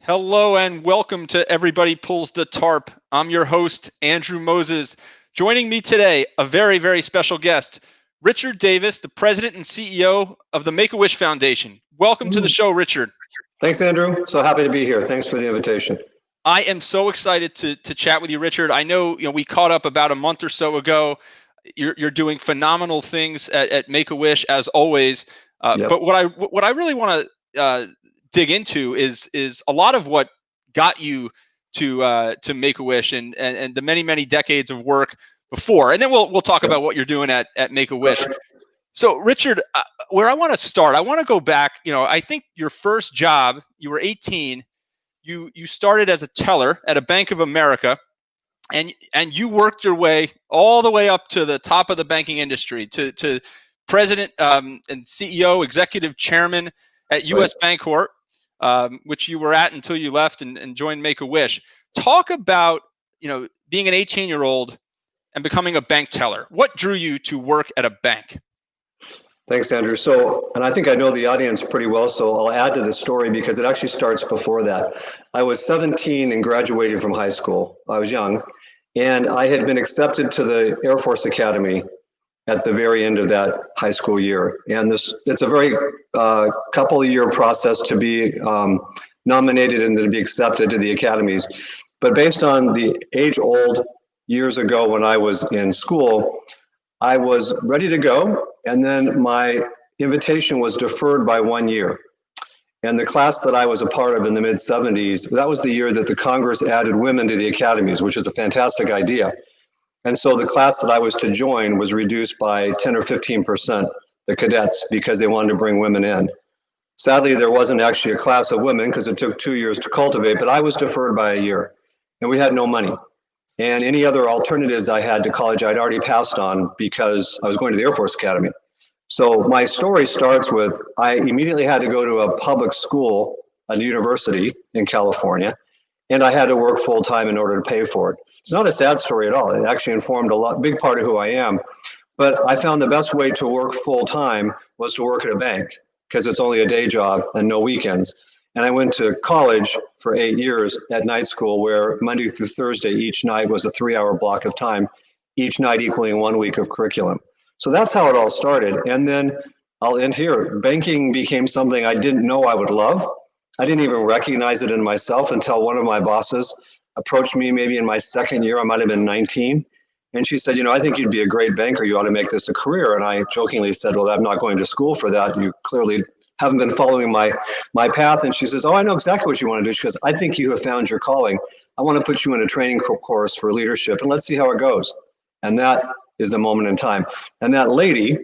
Hello and welcome to Everybody Pulls the Tarp. I'm your host, Andrew Moses. Joining me today, a very, very special guest, Richard Davis, the president and CEO of the MakeAWish Foundation. Welcome to the show, Richard. Thanks, Andrew. So happy to be here. Thanks for the invitation. I am so excited to chat with you, Richard. I know, we caught up about a month or so ago. You're doing phenomenal things at MakeAWish as always. Yep. But what I really want to dig into is a lot of what got you to MakeAWish and the many decades of work before, and then we'll talk about what you're doing at MakeAWish. So Richard, where I want to start, I want to go back. I think your first job, you were 18. You started as a teller at a Bank of America, and you worked your way all the way up to the top of the banking industry, to president and CEO, executive chairman at U.S. Bancorp, which you were at until you left and joined MakeAWish. Talk about being an 18-year-old and becoming a bank teller. What drew you to work at a bank? Thanks, Andrew. So, and I think I know the audience pretty well, so I'll add to the story because it actually starts before that. I was 17 and graduated from high school. I was young, and I had been accepted to the Air Force Academy at the very end of that high school year. And it's a very couple of year process to be nominated and then to be accepted to the academies. But based on the age old years ago when I was in school, I was ready to go, and then my invitation was deferred by 1 year. And the class that I was a part of in the mid-70s, that was the year that the Congress added women to the academies, which is a fantastic idea. And so the class that I was to join was reduced by 10 or 15%, the cadets, because they wanted to bring women in. Sadly, there wasn't actually a class of women because it took 2 years to cultivate, but I was deferred by a year, and we had no money. And any other alternatives I had to college, I'd already passed on because I was going to the Air Force Academy. So my story starts with, I immediately had to go to a public school, a university in California, and I had to work full time in order to pay for it. It's not a sad story at all. It actually informed big part of who I am. But I found the best way to work full time was to work at a bank because it's only a day job and no weekends. And I went to college for 8 years at night school, where Monday through Thursday, each night was a 3-hour block of time, each night equaling 1 week of curriculum. So that's how it all started. And then I'll end here. Banking became something I didn't know I would love. I didn't even recognize it in myself until one of my bosses approached me maybe in my second year. I might have been 19. And she said, I think you'd be a great banker. You ought to make this a career. And I jokingly said, well, I'm not going to school for that. You clearly haven't been following my path. And she says, oh, I know exactly what you want to do. She goes, I think you have found your calling. I want to put you in a training course for leadership, and let's see how it goes. And that is the moment in time. And that lady,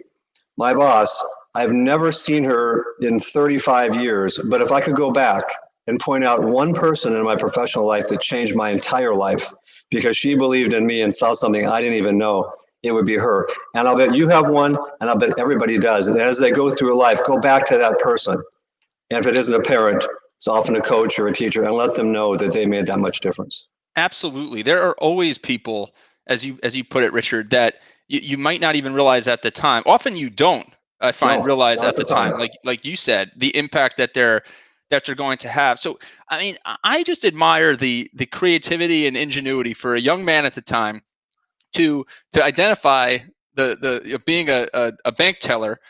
my boss, I've never seen her in 35 years, but if I could go back and point out one person in my professional life that changed my entire life because she believed in me and saw something I didn't even know, it would be her. And I'll bet you have one, and I'll bet everybody does. And as they go through life, go back to that person. And if it isn't a parent, it's often a coach or a teacher, and let them know that they made that much difference. Absolutely. There are always people, as you put it, Richard, that you might not even realize at the time. Often you don't, I find, realize at the time. Like you said, the impact that they're going to have. So, I mean, I just admire the creativity and ingenuity for a young man at the time to identify the being a bank teller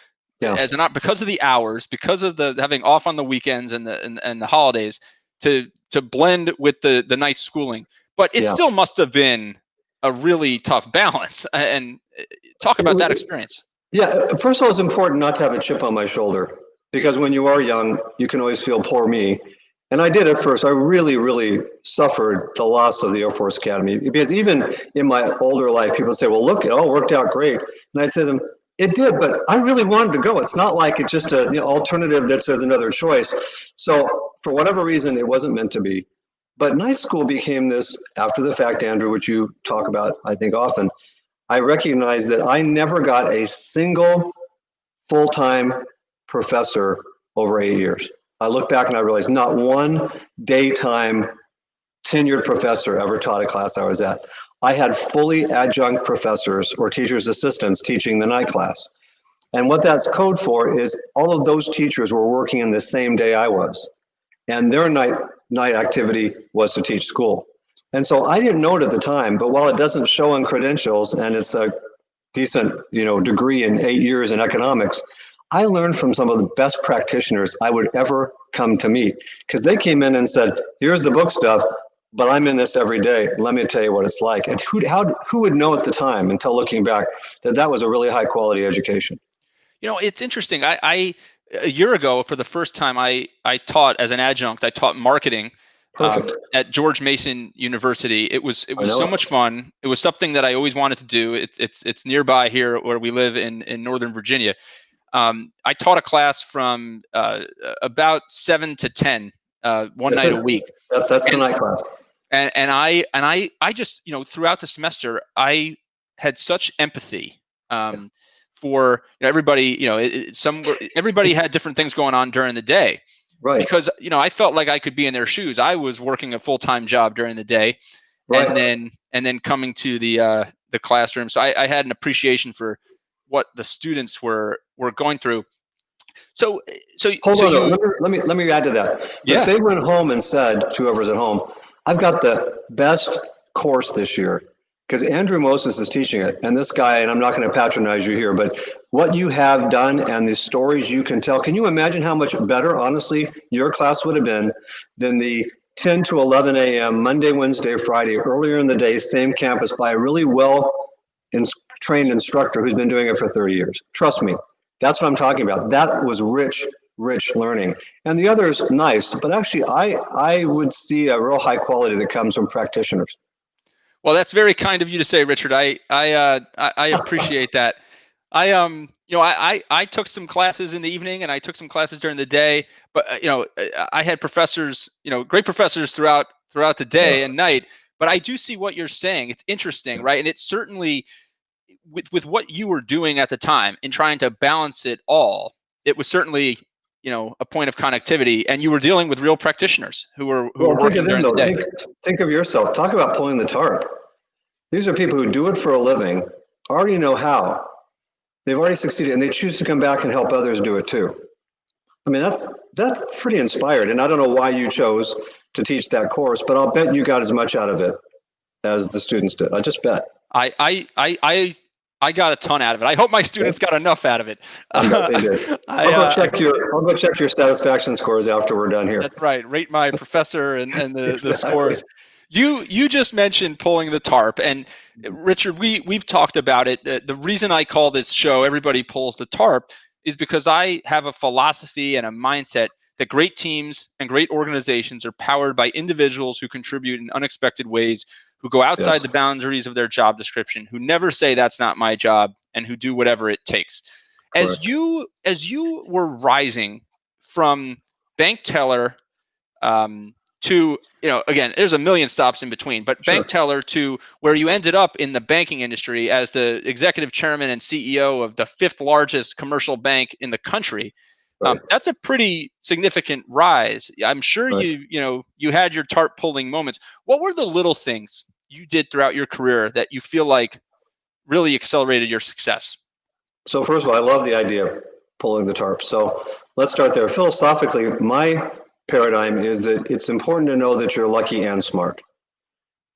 as because of the hours, because of the having off on the weekends and the holidays, to blend with the night schooling. But it still must have been a really tough balance. And talk about that experience. Yeah, first of all, it's important not to have a chip on my shoulder, because when you are young, you can always feel poor me. And I did at first. I really suffered the loss of the Air Force Academy, because even in my older life, people say, well, look, it all worked out great. And I'd say to them, it did, but I really wanted to go. It's not like it's just an alternative that says another choice. So for whatever reason, it wasn't meant to be. But night school became this, after the fact, Andrew, which you talk about, I think, often. I recognized that I never got a single full-time professor over 8 years. I look back and I realized not one daytime tenured professor ever taught a class I was at. I had fully adjunct professors or teachers' assistants teaching the night class. And what that's code for is all of those teachers were working in the same day I was. And their night night activity was to teach school. And so I didn't know it at the time, but while it doesn't show on credentials and it's a decent, degree in 8 years in economics, I learned from some of the best practitioners I would ever come to meet, because they came in and said, here's the book stuff, but I'm in this every day. Let me tell you what it's like. And who would know at the time, until looking back, that was a really high quality education? It's interesting. A year ago, for the first time, I taught as an adjunct. I taught marketing at George Mason University. It was so much fun. It was something that I always wanted to do. It's nearby here where we live in Northern Virginia. I taught a class from about 7 to 10 one night a week. That's the night class. And I just, throughout the semester, I had such empathy for everybody. Everybody had different things going on during the day, right? Because I felt like I could be in their shoes. I was working a full-time job during the day, right, and then coming to the classroom. So I had an appreciation for what the students were going through. So hold on. Let me add to that. Yeah. If they went home and said to whoever's at home, I've got the best course this year, because Andrew Moses is teaching it, and this guy, and I'm not going to patronize you here, but what you have done and the stories you can tell, can you imagine how much better, honestly, your class would have been than the 10 to 11 a.m. Monday, Wednesday, Friday, earlier in the day, same campus, by a really trained instructor who's been doing it for 30 years. Trust me, that's what I'm talking about. That was rich learning. And the other is nice, but actually I would see a real high quality that comes from practitioners. Well, that's very kind of you to say, Richard. I appreciate that. I took some classes in the evening and I took some classes during the day, but I had professors, great professors throughout the day and night. But I do see what you're saying. It's interesting, right? And it's certainly with what you were doing at the time in trying to balance it all, it was certainly a point of connectivity, and you were dealing with real practitioners who were working during the day. Think of yourself. Talk about pulling the tarp. These are people who do it for a living, already know how. They've already succeeded, and they choose to come back and help others do it too. I mean, that's pretty inspired. And I don't know why you chose to teach that course, but I'll bet you got as much out of it as the students did. I just bet. I got a ton out of it. I hope my students got enough out of it. I bet they did. I'll go check your satisfaction scores after we're done here. That's right. Rate my professor and the exactly. The scores. You just mentioned pulling the tarp, and Richard, we've talked about it. The reason I call this show "Everybody Pulls the Tarp" is because I have a philosophy and a mindset that great teams and great organizations are powered by individuals who contribute in unexpected ways, who go outside the boundaries of their job description, who never say that's not my job, and who do whatever it takes. Correct. As you were rising from bank teller to, again, there's a million stops in between, but bank teller to where you ended up in the banking industry as the executive chairman and CEO of the 5th largest commercial bank in the country. Right. That's a pretty significant rise. I'm sure you had your tarp pulling moments. What were the little things you did throughout your career that you feel like really accelerated your success? So first of all, I love the idea of pulling the tarp. So let's start there. Philosophically, my paradigm is that it's important to know that you're lucky and smart.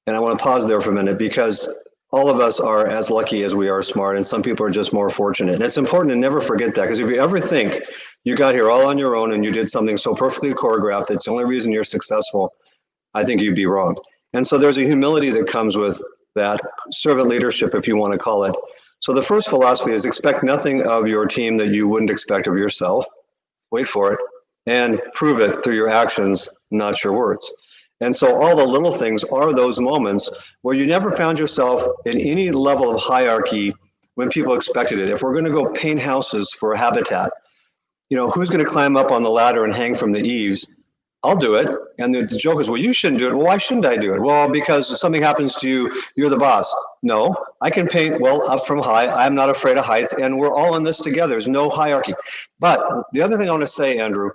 And I want to pause there for a minute, because all of us are as lucky as we are smart, and some people are just more fortunate. And it's important to never forget that, because if you ever think you got here all on your own and you did something so perfectly choreographed that's the only reason you're successful, I think you'd be wrong. And so there's a humility that comes with that, servant leadership, if you want to call it. So the first philosophy is expect nothing of your team that you wouldn't expect of yourself. Wait for it, and prove it through your actions, not your words. And so all the little things are those moments where you never found yourself in any level of hierarchy when people expected it. If we're going to go paint houses for a habitat, who's going to climb up on the ladder and hang from the eaves? I'll do it. And the joke is, well, you shouldn't do it. Well, why shouldn't I do it? Well, because if something happens to you, you're the boss. No, I can paint well up from high. I'm not afraid of heights, and we're all in this together. There's no hierarchy. But the other thing I want to say, Andrew,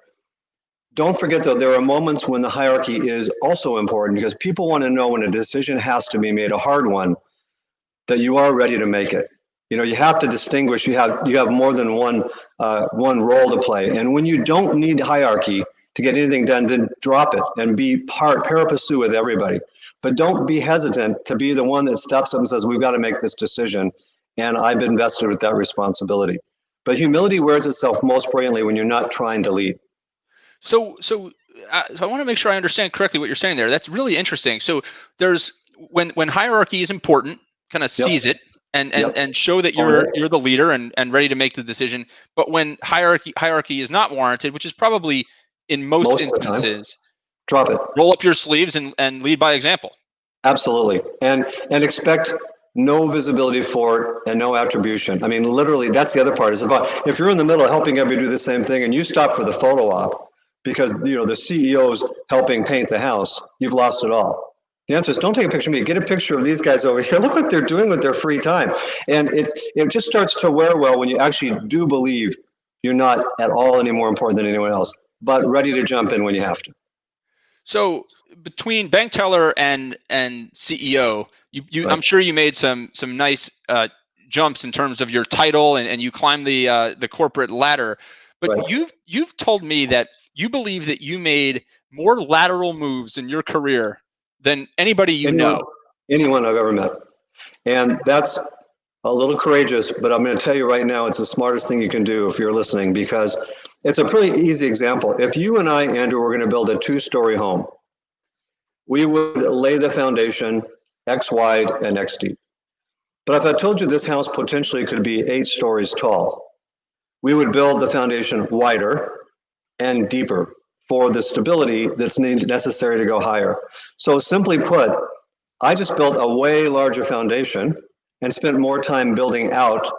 don't forget, though, there are moments when the hierarchy is also important, because people want to know when a decision has to be made, a hard one, that you are ready to make it. You have to distinguish. You have more than one role to play. And when you don't need hierarchy, to get anything done, then drop it and be pari passu with everybody. But don't be hesitant to be the one that steps up and says, we've got to make this decision. And I've been vested with that responsibility. But humility wears itself most brilliantly when you're not trying to lead. So I want to make sure I understand correctly what you're saying there. That's really interesting. So there's when hierarchy is important, kind of seize it and show that you're the leader and ready to make the decision. But when hierarchy is not warranted, which is probably in most instances, drop it. Roll up your sleeves and lead by example. Absolutely. And expect no visibility for it and no attribution. I mean, literally, that's the other part. Is if you're in the middle of helping everybody do the same thing and you stop for the photo op because the CEO's helping paint the house, you've lost it all. The answer is don't take a picture of me. Get a picture of these guys over here. Look what they're doing with their free time. And it just starts to wear well when you actually do believe you're not at all any more important than anyone else, but ready to jump in when you have to. So between bank teller and CEO, you right. I'm sure you made some nice jumps in terms of your title and you climbed the corporate ladder. But right. you've told me that you believe that you made more lateral moves in your career than anybody know. Anyone I've ever met. And that's a little courageous, but I'm going to tell you right now, it's the smartest thing you can do if you're listening, because it's a pretty easy example. If you and I, Andrew, were going to build a 2-story home, we would lay the foundation X wide and X deep. But if I told you this house potentially could be 8 stories tall, we would build the foundation wider and deeper for the stability that's necessary to go higher. So simply put, I just built a way larger foundation and spent more time building out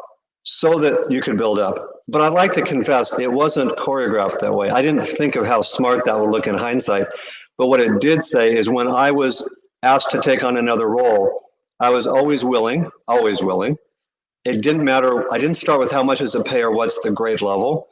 so that you could build up. But I'd like to confess, it wasn't choreographed that way. I didn't think of how smart that would look in hindsight. But what it did say is when I was asked to take on another role, I was always willing, always willing. It didn't matter. I didn't start with how much is the pay or what's the grade level.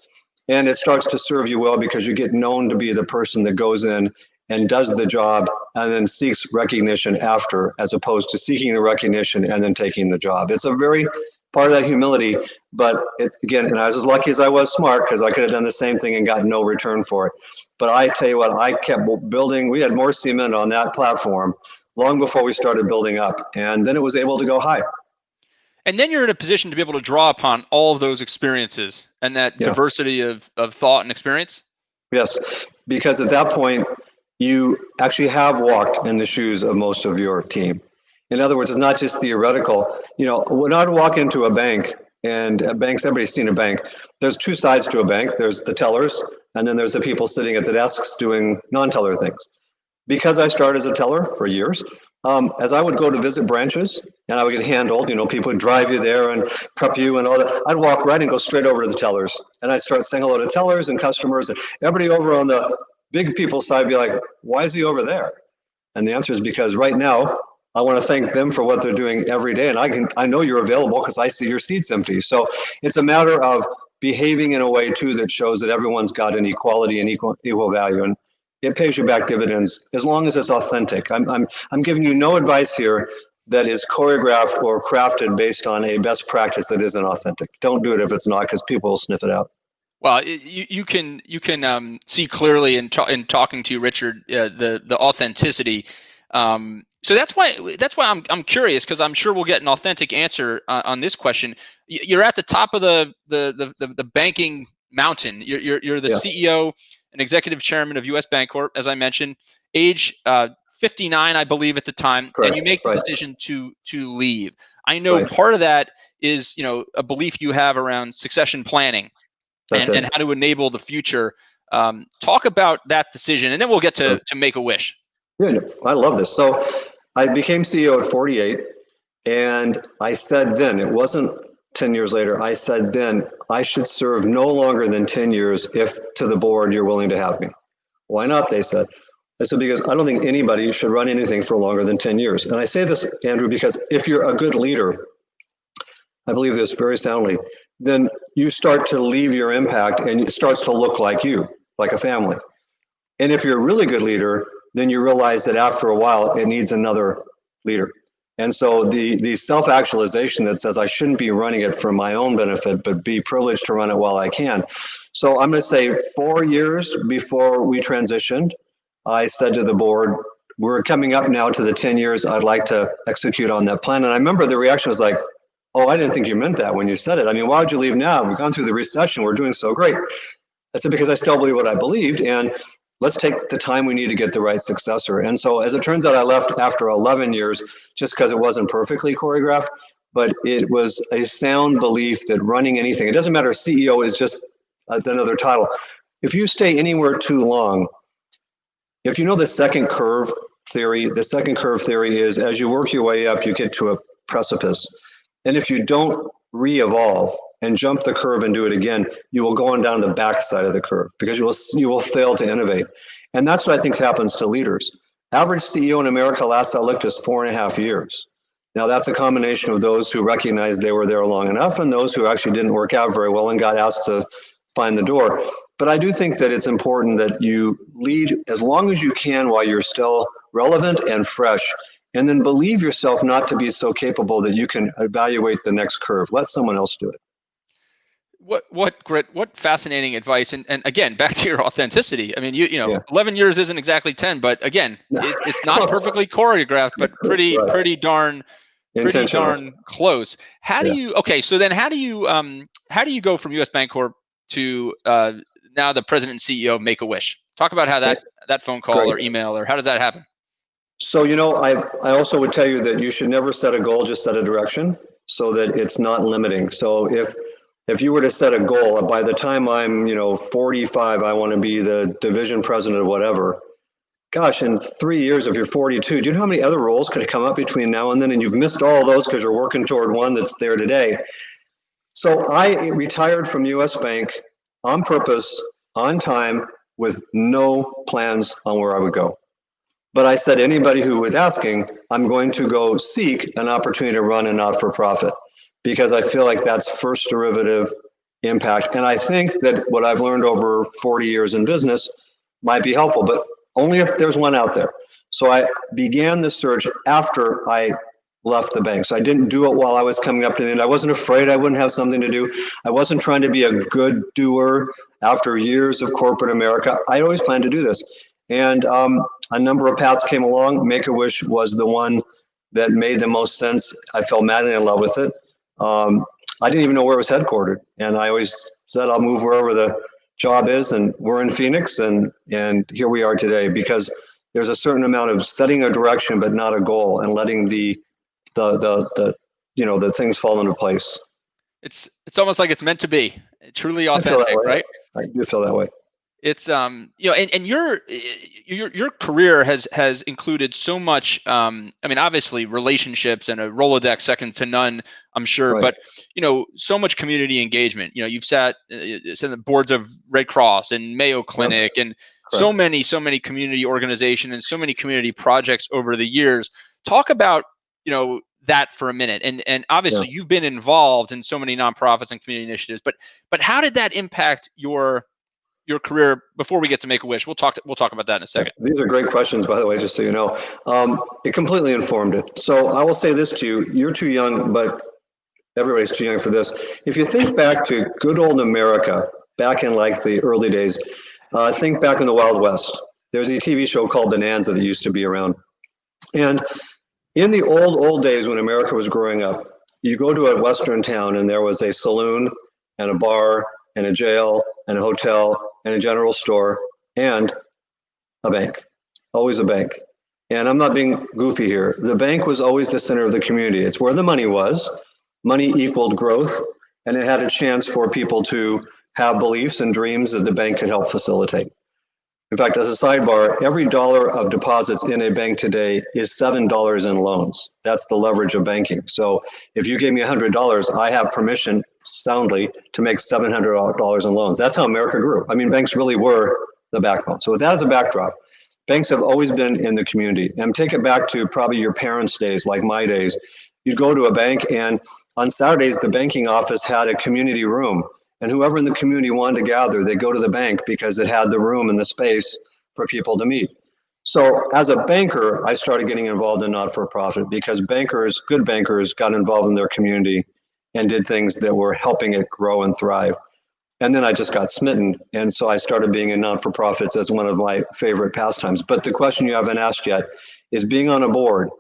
And it starts to serve you well because you get known to be the person that goes in and does the job and then seeks recognition after, as opposed to seeking the recognition and then taking the job. It's a very part of that humility, but it's, again, and I was as lucky as I was smart because I could have done the same thing and got no return for it. But I tell you what, I kept building. We had more cement on that platform long before we started building up, and then it was able to go high. And then you're in a position to be able to draw upon all of those experiences and that diversity of thought and experience? Yes, because at that point, you actually have walked in the shoes of most of your team. In other words, it's not just theoretical. When I walk into a bank, and banks, everybody's seen a bank, there's 2 sides to a bank. There's the tellers, and then there's the people sitting at the desks doing non-teller things. Because I started as a teller for years, as I would go to visit branches and I would get handled, people would drive you there and prep you and all that, I'd walk right and go straight over to the tellers. And I'd start saying hello to tellers and customers, and everybody over on the big people side would be like, why is he over there? And the answer is because right now, I want to thank them for what they're doing every day. And I know you're available because I see your seats empty. So it's a matter of behaving in a way too that shows that everyone's got an equality and equal value. And it pays you back dividends as long as it's authentic. I'm giving you no advice here that is choreographed or crafted based on a best practice that isn't authentic. Don't do it if it's not, because people will sniff it out. Well, you can see clearly in talking to you, Richard, the authenticity. So that's why I'm curious, because I'm sure we'll get an authentic answer on this question. You're at the top of the banking mountain. You're the CEO and executive chairman of U.S. Bancorp, as I mentioned, age 59, I believe, at the time. Correct. And you make the decision to leave. I know part of that is a belief you have around succession planning and how to enable the future. Talk about that decision, and then we'll get to MakeAWish. Yeah, I love this. So I became CEO at 48, and I said then, it wasn't 10 years later, I said then, I should serve no longer than 10 years if to the board you're willing to have me. Why not, they said. I said, because I don't think anybody should run anything for longer than 10 years. And I say this, Andrew, because if you're a good leader, I believe this very soundly, then you start to leave your impact and it starts to look like you, like a family. And if you're a really good leader, then you realize that after a while, it needs another leader. And so the self-actualization that says I shouldn't be running it for my own benefit, but be privileged to run it while I can, So I'm going to say 4 years before we transitioned, I said to the board, we're coming up now to the 10 years. I'd like to execute on that plan. And I remember the reaction was like, oh, I didn't think you meant that when you said it. I mean, why would you leave now? We've gone through the recession. We're doing so great. I said, because I still believe what I believed. And let's take the time we need to get the right successor. And so as it turns out, I left after 11 years just because it wasn't perfectly choreographed, but it was a sound belief that running anything, it doesn't matter, CEO is just another title. If you stay anywhere too long, if you know the second curve theory is as you work your way up, you get to a precipice. And if you don't re-evolve and jump the curve and do it again, you will go on down the backside of the curve because you will fail to innovate. And that's what I think happens to leaders. Average CEO in America last I looked is 4.5 years. Now that's a combination of those who recognized they were there long enough and those who actually didn't work out very well and got asked to find the door. But I do think that it's important that you lead as long as you can while you're still relevant and fresh, and then believe yourself not to be so capable that you can evaluate the next curve. Let someone else do it. What fascinating advice. And again, back to your authenticity. I mean, you know, Yeah. 11 years isn't exactly 10, but again, it's not perfectly choreographed, but pretty darn close. How do you, okay, so then how do you go from US Bancorp to now the president and CEO of MakeAWish? Talk about how that phone call or email, or how does that happen? So, you know, I also would tell you that you should never set a goal, just set a direction so that it's not limiting. So if you were to set a goal, by the time I'm, 45, I want to be the division president of whatever. Gosh, in 3 years, if you're 42, do you know how many other roles could have come up between now and then? And you've missed all those because you're working toward one that's there today. So I retired from US Bank on purpose, on time, with no plans on where I would go. But I said, anybody who was asking, I'm going to go seek an opportunity to run a not-for-profit because I feel like that's first derivative impact. And I think that what I've learned over 40 years in business might be helpful, but only if there's one out there. So I began the search after I left the bank. So I didn't do it while I was coming up to the end. I wasn't afraid I wouldn't have something to do. I wasn't trying to be a good doer after years of corporate America. I always planned to do this. And a number of paths came along. MakeAWish was the one that made the most sense. I fell madly in love with it. I didn't even know where it was headquartered. And I always said, I'll move wherever the job is. And we're in Phoenix, and here we are today, because there's a certain amount of setting a direction, but not a goal, and letting the things fall into place. It's almost like it's meant to be truly authentic, right? I do feel that way. It's and your career has included so much. I mean, obviously relationships and a Rolodex second to none, I'm sure, Right. but so much community engagement. You've sat in the boards of Red Cross and Mayo Clinic, and Correct. so many community organizations and so many community projects over the years. Talk about that for a minute, and obviously you've been involved in so many nonprofits and community initiatives, but how did that impact your career before we get to MakeAWish? We'll talk about that in a second. These are great questions, by the way, just so you know. It completely informed it. So I will say this to you, you're too young, but everybody's too young for this. If you think back to good old America, back in like the early days, think back in the Wild West. There's a TV show called Bonanza that used to be around. And in the old days when America was growing up, you go to a Western town and there was a saloon and a bar and a jail and a hotel and a general store and a bank, always a bank. And I'm not being goofy here. The bank was always the center of the community. It's where the money was. Money equaled growth, and it had a chance for people to have beliefs and dreams that the bank could help facilitate. In fact, as a sidebar, every dollar of deposits in a bank today is $7 in loans. That's the leverage of banking. So if you gave me $100, I have permission soundly to make $700 in loans. That's how America grew. I mean, banks really were the backbone. So with that as a backdrop, banks have always been in the community. And take it back to probably your parents' days, like my days. You'd go to a bank, and on Saturdays, the banking office had a community room. And whoever in the community wanted to gather, they go to the bank because it had the room and the space for people to meet. So as a banker, I started getting involved in not-for-profit because good bankers got involved in their community and did things that were helping it grow and thrive. And then I just got smitten. And so I started being in non-for-profits as one of my favorite pastimes. But the question you haven't asked yet is, being on a board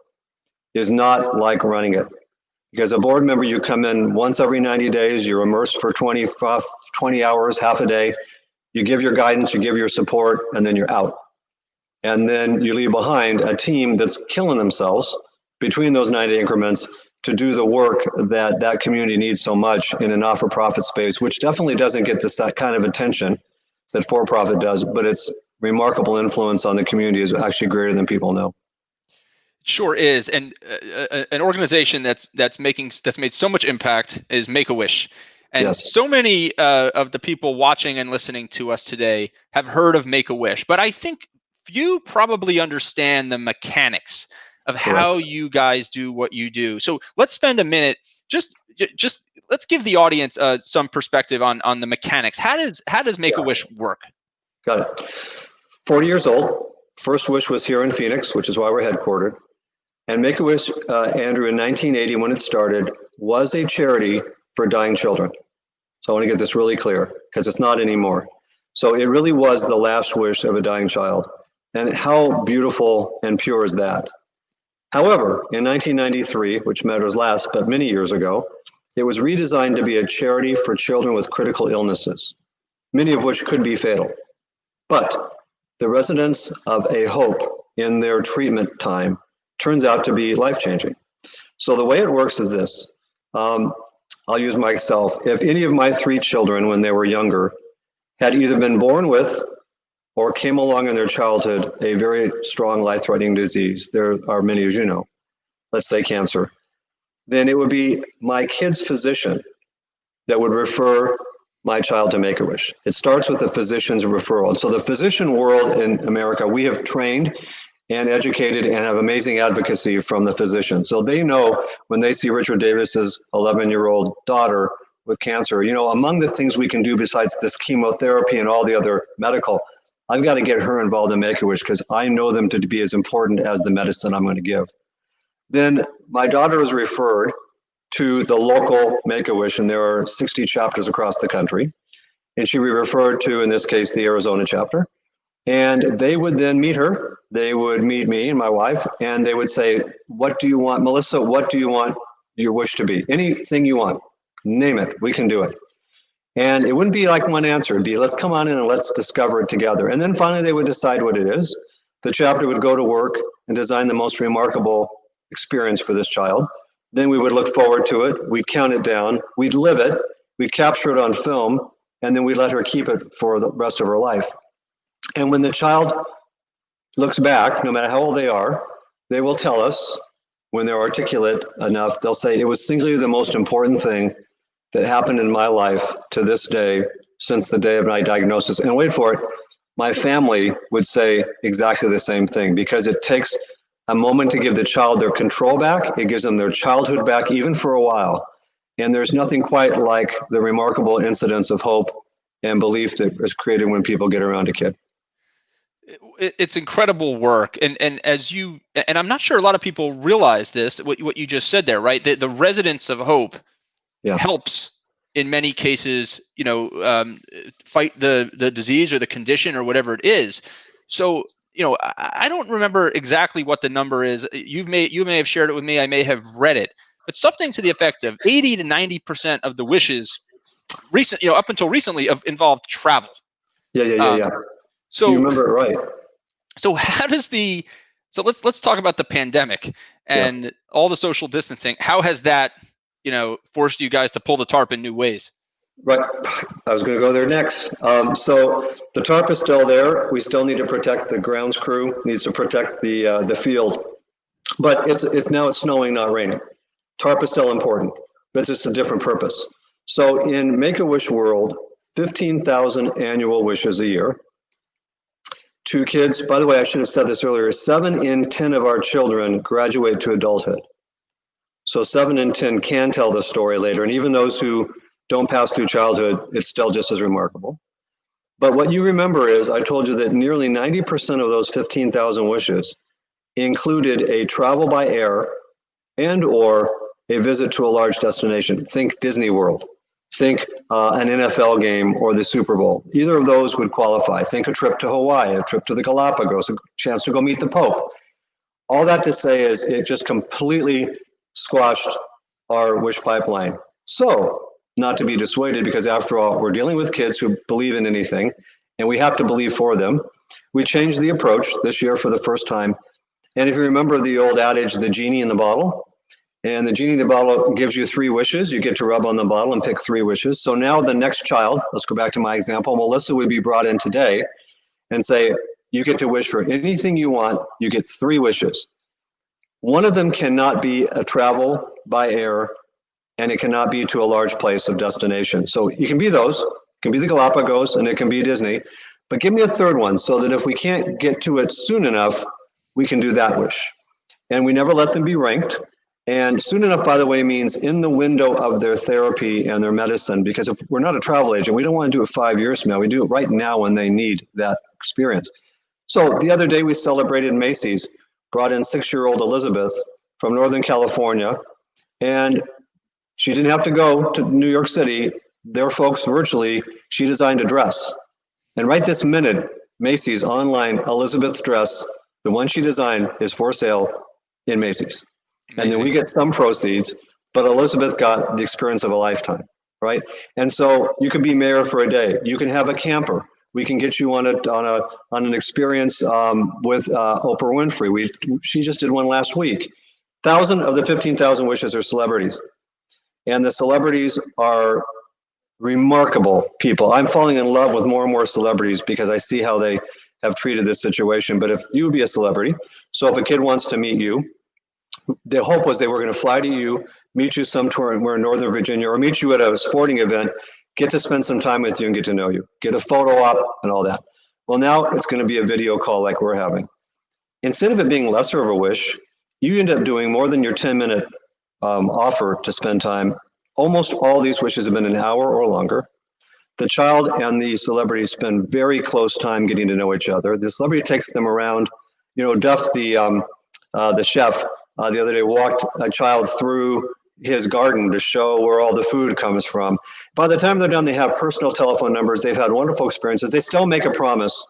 is not like running it. Because a board member, you come in once every 90 days, you're immersed for 20 hours, half a day, you give your guidance, you give your support, and then you're out. And then you leave behind a team that's killing themselves between those 90 increments to do the work that that community needs so much in a not-for-profit space, which definitely doesn't get this kind of attention that for-profit does, but its remarkable influence on the community is actually greater than people know. Sure is, and an organization that's made so much impact is MakeAWish, and Yes. so many of the people watching and listening to us today have heard of MakeAWish, but I think few probably understand the mechanics of how you guys do what you do. So let's spend a minute just let's give the audience some perspective on the mechanics. How does MakeAWish work? Got it. 40 years old. First wish was here in Phoenix, which is why we're headquartered. And MakeAWish, Andrew, in 1980, when it started, was a charity for dying children. So I want to get this really clear, because it's not anymore. So it really was the last wish of a dying child. And how beautiful and pure is that? However, in 1993, which matters last, but many years ago, it was redesigned to be a charity for children with critical illnesses, many of which could be fatal. But the residents of a hope in their treatment time turns out to be life-changing. So the way it works is this. I'll use myself. If any of my 3 children, when they were younger, had either been born with or came along in their childhood a very strong life-threatening disease, there are many, as you know, let's say cancer, then it would be my kid's physician that would refer my child to MakeAWish. It starts with a physician's referral. And so the physician world in America, we have trained and educated and have amazing advocacy from the physicians. So they know when they see Richard Davis's 11-year-old daughter with cancer, you know, among the things we can do besides this chemotherapy and all the other medical, I've got to get her involved in MakeAWish because I know them to be as important as the medicine I'm going to give. Then my daughter is referred to the local MakeAWish, and there are 60 chapters across the country. And she would be referred to, in this case, the Arizona chapter. And they would then meet her. They would meet me and my wife, and they would say, what do you want, Melissa? What do you want your wish to be? Anything you want, name it, we can do it. And it wouldn't be like one answer. It'd be, let's come on in and let's discover it together. And then finally, they would decide what it is. The chapter would go to work and design the most remarkable experience for this child. Then we would look forward to it. We'd count it down. We'd live it. We'd capture it on film. And then we'd let her keep it for the rest of her life. And when the child looks back, no matter how old they are, they will tell us, when they're articulate enough, they'll say, it was singularly the most important thing that happened in my life to this day since the day of my diagnosis. And wait for it, my family would say exactly the same thing, because it takes a moment to give the child their control back. It gives them their childhood back, even for a while. And there's nothing quite like the remarkable incidents of hope and belief that is created when people get around a kid. It's incredible work, and I'm not sure a lot of people realize this, what you just said there, right? The residents of hope helps in many cases, fight the disease or the condition or whatever it is. So, I don't remember exactly what the number is. You may have shared it with me. I may have read it, but something to the effect of 80 to 90% of the wishes up until recently have involved travel. Yeah. So you remember it right. So let's talk about the pandemic and all the social distancing. How has that, forced you guys to pull the tarp in new ways? Right. I was going to go there next. So the tarp is still there. We still need to protect the grounds crew, needs to protect the field. But it's now snowing, not raining. Tarp is still important, but it's just a different purpose. So in MakeAWish world, 15,000 annual wishes a year. 2 kids, by the way, I should have said this earlier, 7 in 10 of our children graduate to adulthood. So 7 in 10 can tell the story later. And even those who don't pass through childhood, it's still just as remarkable. But what you remember is I told you that nearly 90% of those 15,000 wishes included a travel by air and or a visit to a large destination. Think Disney World. Think an NFL game or the Super Bowl. Either of those would qualify. Think a trip to Hawaii, a trip to the Galapagos, a chance to go meet the Pope. All that to say is it just completely squashed our wish pipeline. So, not to be dissuaded, because after all, we're dealing with kids who believe in anything, and we have to believe for them. We changed the approach this year for the first time. And if you remember the old adage, the genie in the bottle, and the genie in the bottle gives you 3 wishes. You get to rub on the bottle and pick 3 wishes. So now the next child, let's go back to my example, Melissa would be brought in today and say, you get to wish for anything you want. You get 3 wishes. One of them cannot be a travel by air, and it cannot be to a large place of destination. So you can be those, it can be the Galapagos, and it can be Disney, but give me a third one so that if we can't get to it soon enough, we can do that wish. And we never let them be ranked. And soon enough, by the way, means in the window of their therapy and their medicine, because if we're not a travel agent, we don't want to do it 5 years from now. We do it right now when they need that experience. So the other day we celebrated Macy's, brought in 6-year-old Elizabeth from Northern California, and she didn't have to go to New York City. Their folks virtually, she designed a dress. And right this minute, Macy's online, Elizabeth's dress, the one she designed, is for sale in Macy's. Amazing. And then we get some proceeds, but Elizabeth got the experience of a lifetime, right? And so you can be mayor for a day. You can have a camper. We can get you on an experience with Oprah Winfrey. She just did one last week. 1,000 of the 15,000 wishes are celebrities, and the celebrities are remarkable people. I'm falling in love with more and more celebrities because I see how they have treated this situation. But if you would be a celebrity, so if a kid wants to meet you, the hope was they were going to fly to you, meet you somewhere in Northern Virginia, or meet you at a sporting event, get to spend some time with you and get to know you, get a photo op and all that. Well, now it's going to be a video call like we're having. Instead of it being lesser of a wish, you end up doing more than your 10-minute offer to spend time. Almost all these wishes have been an hour or longer. The child and the celebrity spend very close time getting to know each other. The celebrity takes them around. You know, Duff, the chef, the other day walked a child through his garden to show where all the food comes from. By the time they're done, they have personal telephone numbers. They've had wonderful experiences. They still make a promise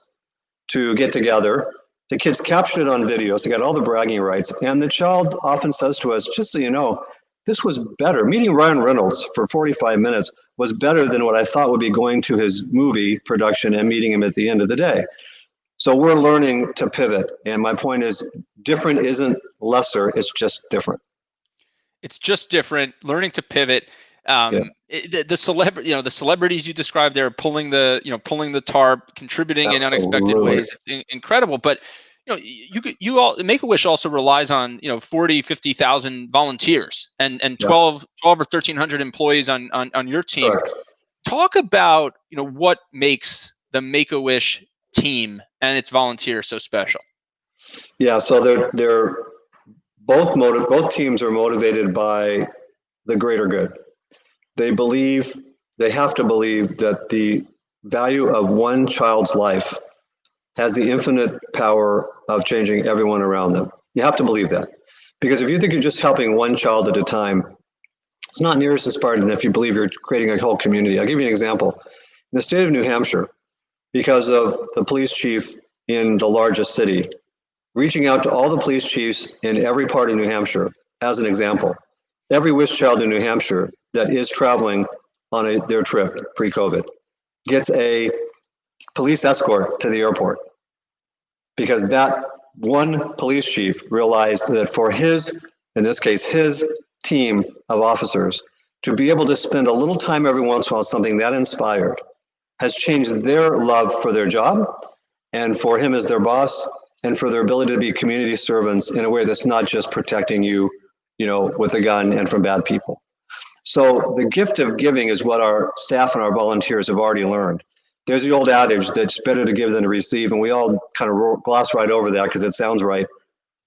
to get together. The kids captured it on video, so they got all the bragging rights. And the child often says to us, just so you know, this was better. Meeting Ryan Reynolds for 45 minutes was better than what I thought would be going to his movie production and meeting him at the end of the day. So we're learning to pivot. And my point is, different isn't lesser, it's just different. It's just different, learning to pivot. The celebrities you described there, pulling the tarp, contributing in unexpected ways, it's incredible. But you all MakeAWish also relies on 40, 50,000 volunteers and 12 or 1,300 employees on your team. Correct. Talk about what makes the MakeAWish team and its volunteers so special. Yeah, so they're both teams are motivated by the greater good. They have to believe that the value of one child's life has the infinite power of changing everyone around them. You have to believe that. Because if you think you're just helping one child at a time, it's not near as inspiring than if you believe you're creating a whole community. I'll give you an example. In the state of New Hampshire, because of the police chief in the largest city, reaching out to all the police chiefs in every part of New Hampshire, as an example, every wish child in New Hampshire that is traveling on their trip pre-COVID gets a police escort to the airport, because that one police chief realized that for his team of officers to be able to spend a little time every once in a while something that inspired has changed their love for their job and for him as their boss and for their ability to be community servants in a way that's not just protecting you, with a gun and from bad people. So the gift of giving is what our staff and our volunteers have already learned. There's the old adage that it's better to give than to receive, and we all kind of gloss right over that because it sounds right.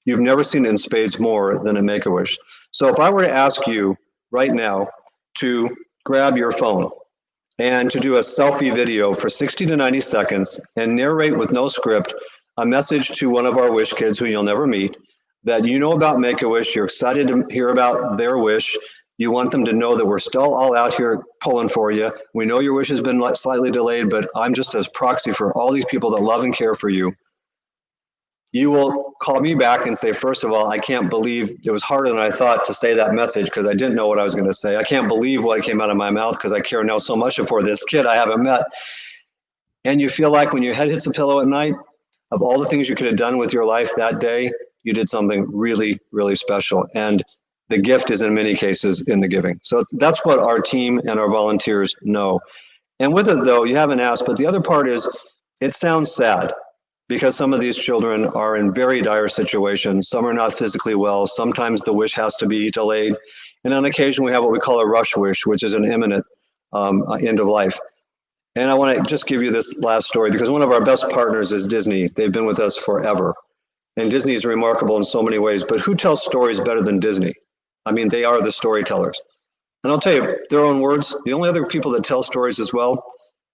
You've never seen it in spades more than in MakeAWish. So if I were to ask you right now to grab your phone and to do a selfie video for 60 to 90 seconds and narrate with no script a message to one of our wish kids who you'll never meet, that you know about MakeAWish, you're excited to hear about their wish, You want them to know that we're still all out here pulling for you. We know your wish has been slightly delayed, but I'm just as proxy for all these people that love and care for you. You will call me back and say, first of all, I can't believe it was harder than I thought to say that message because I didn't know what I was going to say. I can't believe what came out of my mouth because I care now so much for this kid I haven't met. And you feel like when your head hits the pillow at night, of all the things you could have done with your life that day, you did something really, really special. And the gift is in many cases in the giving. So that's what our team and our volunteers know. And with it though, you haven't asked, but the other part is, it sounds sad because some of these children are in very dire situations. Some are not physically well. Sometimes the wish has to be delayed. And on occasion, we have what we call a rush wish, which is an imminent end of life. And I want to just give you this last story because one of our best partners is Disney. They've been with us forever. And Disney is remarkable in so many ways, but who tells stories better than Disney? I mean, they are the storytellers. And I'll tell you, their own words, the only other people that tell stories as well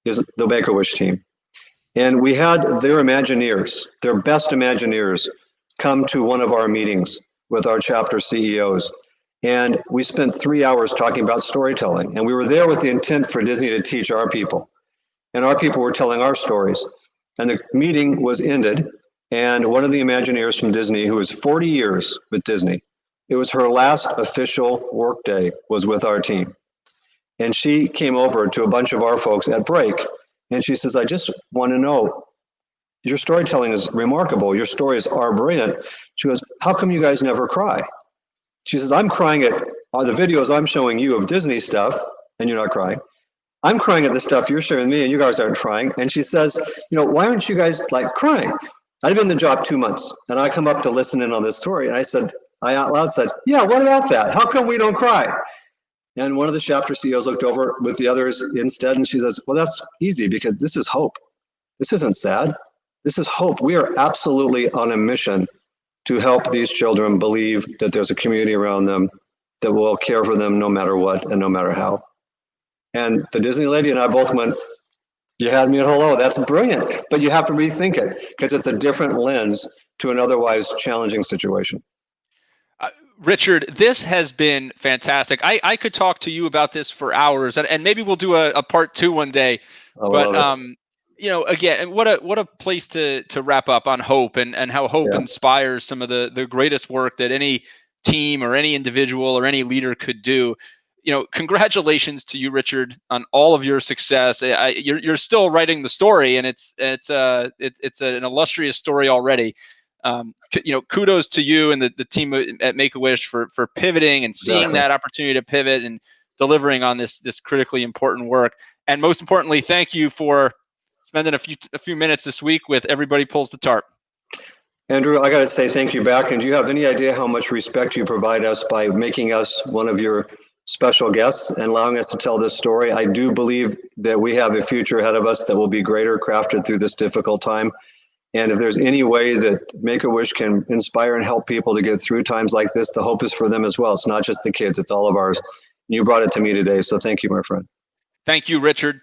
is the MakeAWish team. And we had their Imagineers, their best Imagineers, come to one of our meetings with our chapter CEOs. And we spent 3 hours talking about storytelling. And we were there with the intent for Disney to teach our people. And our people were telling our stories. And the meeting was ended. And one of the Imagineers from Disney, who was 40 years with Disney, it was her last official work day was with our team. And she came over to a bunch of our folks at break. And she says, I just want to know, your storytelling is remarkable. Your stories are brilliant. She goes, how come you guys never cry? She says, I'm crying at the videos I'm showing you of Disney stuff, and you're not crying. I'm crying at the stuff you're showing me, and you guys aren't crying. And she says, why aren't you guys like crying? I'd been in the job 2 months, and I come up to listen in on this story, and I out loud said, yeah, what about that? How come we don't cry? And one of the chapter CEOs looked over with the others instead, and she says, well, that's easy because this is hope. This isn't sad. This is hope. We are absolutely on a mission to help these children believe that there's a community around them that will care for them no matter what and no matter how. And the Disney lady and I both went, you had me at hello, that's brilliant. But you have to rethink it because it's a different lens to an otherwise challenging situation. Richard, this has been fantastic. I could talk to you about this for hours, and maybe we'll do a part 2 one day. But again, what a place to wrap up on hope and how hope inspires some of the greatest work that any team or any individual or any leader could do. Congratulations to you, Richard, on all of your success. You're still writing the story, and it's an illustrious story already. Kudos to you and the team at Make-A-Wish for pivoting and seeing that opportunity to pivot and delivering on this critically important work. And most importantly, thank you for spending a few minutes this week with Everybody Pulls the Tarp. Andrew, I got to say thank you back. And do you have any idea how much respect you provide us by making us one of your special guests and allowing us to tell this story? I do believe that we have a future ahead of us that will be greater, crafted through this difficult time. And if there's any way that Make-A-Wish can inspire and help people to get through times like this, the hope is for them as well. It's not just the kids, it's all of ours. You brought it to me today, so thank you, my friend. Thank you, Richard.